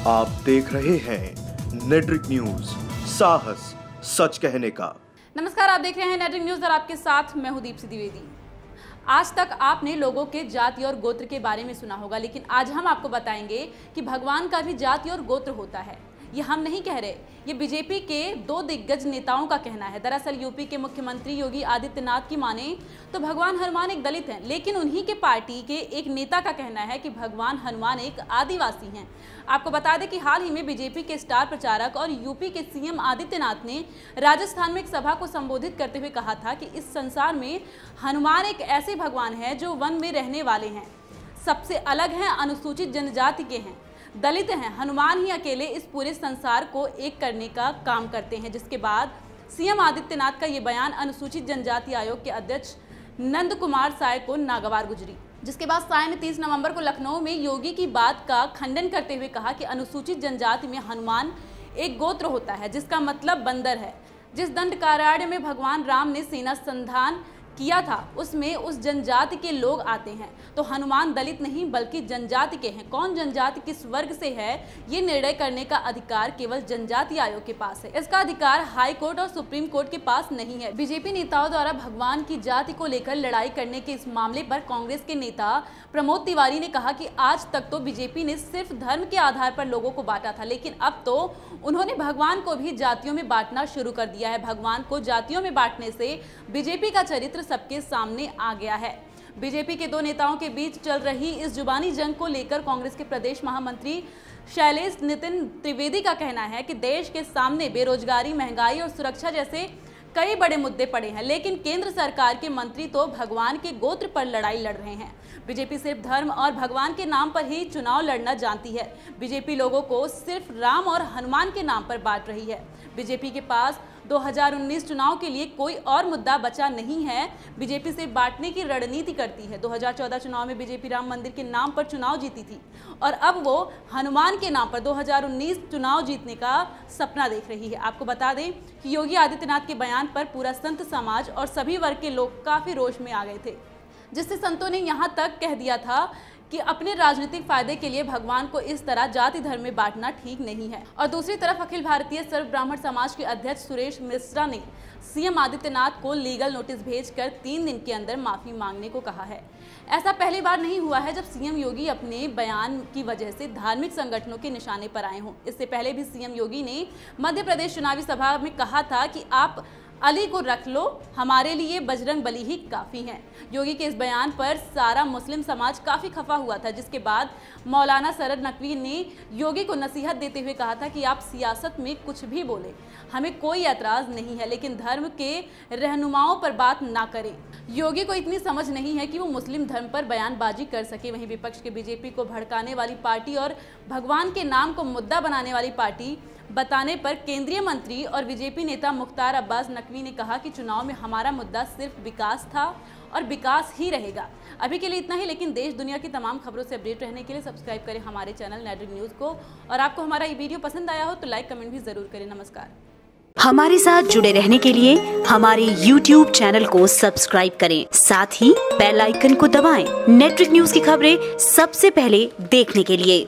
आप देख रहे हैं नेट्रिक न्यूज, साहस सच कहने का। नमस्कार, आप देख रहे हैं नेट्रिक न्यूज और आपके साथ मैं हूं दीप्ति द्विवेदी। आज तक आपने लोगों के जाति और गोत्र के बारे में सुना होगा, लेकिन आज हम आपको बताएंगे कि भगवान का भी जाति और गोत्र होता है। ये हम नहीं कह रहे, ये बीजेपी के दो दिग्गज नेताओं का कहना है। दरअसल यूपी के मुख्यमंत्री योगी आदित्यनाथ की माने तो भगवान हनुमान एक दलित हैं, लेकिन उन्हीं के पार्टी के एक नेता का कहना है कि भगवान हनुमान एक आदिवासी हैं। आपको बता दें कि हाल ही में बीजेपी के स्टार प्रचारक और यूपी के सीएम आदित्यनाथ ने राजस्थान में एक सभा को संबोधित करते हुए कहा था कि इस संसार में हनुमान एक ऐसे भगवान है जो वन में रहने वाले हैं, सबसे अलग हैं, अनुसूचित जनजाति के हैं, दलित हैं। हनुमान ही अकेले इस पूरे संसार को एक करने का काम करते हैं। जिसके बाद सीएम आदित्यनाथ का ये बयान अनुसूचित जनजाति आयोग के अध्यक्ष नंद कुमार साय को नागवार गुजरी। जिसके बाद साय ने 30 नवंबर को लखनऊ में योगी की बात का खंडन करते हुए कहा कि अनुसूचित जनजाति में हनुमान एक गोत्र होता है, जिसका मतलब बंदर है। जिस दंडकारण्य में भगवान राम ने सेना संधान किया था उसमें उस जनजाति के लोग आते हैं, तो हनुमान दलित नहीं बल्कि जनजाति के हैं। कौन जनजाति किस वर्ग से है, ये निर्णय करने का अधिकार केवल जनजाति आयोग के पास है। इसका अधिकार हाई कोर्ट और सुप्रीम कोर्ट के पास नहीं है। बीजेपी नेताओं द्वारा भगवान की जाति को लेकर लड़ाई करने के इस मामले पर कांग्रेस के नेता प्रमोद तिवारी ने कहा कि आज तक तो बीजेपी ने सिर्फ धर्म के आधार पर लोगों को बांटा था, लेकिन अब तो उन्होंने भगवान को भी जातियों में बांटना शुरू कर दिया है। भगवान को जातियों में बांटने से बीजेपी का चरित्र सबके सामने आ गया है। बीजेपी के दो नेताओं के बीच चल रही इस जुबानी जंग को लेकर कांग्रेस के प्रदेश महामंत्री शैलेश नितिन त्रिवेदी का कहना है कि देश के सामने बेरोजगारी, महंगाई और सुरक्षा जैसे कई बड़े मुद्दे पड़े हैं, लेकिन केंद्र सरकार के मंत्री तो भगवान के गोत्र पर लड़ाई लड़ रहे हैं। बीजेपी सिर्फ धर्म और भगवान के नाम पर ही चुनाव लड़ना जानती है। बीजेपी लोगों को सिर्फ राम और हनुमान के नाम पर बांट रही है। बीजेपी के पास 2019 चुनाव के लिए कोई और मुद्दा बचा नहीं है। बीजेपी से बांटने की रणनीति करती है। 2014 चुनाव में बीजेपी राम मंदिर के नाम पर चुनाव जीती थी और अब वो हनुमान के नाम पर 2019 चुनाव जीतने का सपना देख रही है। आपको बता दें कि योगी आदित्यनाथ के बयान पर पूरा संत समाज और सभी वर्ग के लोग काफी रोष में आ गए थे, जिससे संतों ने यहां तक कह दिया था कि अपने राजनीतिक फायदे के लिए भगवान को इस तरह जाति धर्म में बांटना ठीक नहीं है। और दूसरी तरफ अखिल भारतीय सर्व ब्राह्मण समाज के अध्यक्ष सुरेश मिश्रा ने सीएम आदित्यनाथ को लीगल नोटिस भेजकर 3 दिन के अंदर माफी मांगने को कहा है। ऐसा पहली बार नहीं हुआ है जब सीएम योगी अपने बयान की वजह से धार्मिक संगठनों के निशाने पर आए हों। इससे पहले भी सीएम योगी ने मध्य प्रदेश चुनावी सभा में कहा था कि आप अली को रख लो, हमारे लिए बजरंग बली ही काफ़ी हैं। योगी के इस बयान पर सारा मुस्लिम समाज काफ़ी खफा हुआ था, जिसके बाद मौलाना सरद नकवी ने योगी को नसीहत देते हुए कहा था कि आप सियासत में कुछ भी बोले, हमें कोई ऐतराज़ नहीं है, लेकिन धर्म के रहनुमाओं पर बात ना करें। योगी को इतनी समझ नहीं है कि वो मुस्लिम धर्म पर बयानबाजी कर सके। वहीं विपक्ष के बीजेपी को भड़काने वाली पार्टी और भगवान के नाम को मुद्दा बनाने वाली पार्टी बताने पर केंद्रीय मंत्री और बीजेपी नेता मुख्तार अब्बास नकवी ने कहा कि चुनाव में हमारा मुद्दा सिर्फ विकास था और विकास ही रहेगा। अभी के लिए इतना ही, लेकिन देश दुनिया की तमाम खबरों से अपडेट रहने के लिए सब्सक्राइब करें हमारे चैनल नेट्रिक न्यूज़ को। और आपको हमारा ये वीडियो पसंद आया हो तो लाइक कमेंट भी जरूर करें। नमस्कार। हमारे साथ जुड़े रहने के लिए हमारे YouTube चैनल को सब्सक्राइब करें, साथ ही बेल आइकन को दबाएं। नेट्रिक न्यूज़ की खबरें सबसे पहले देखने के लिए।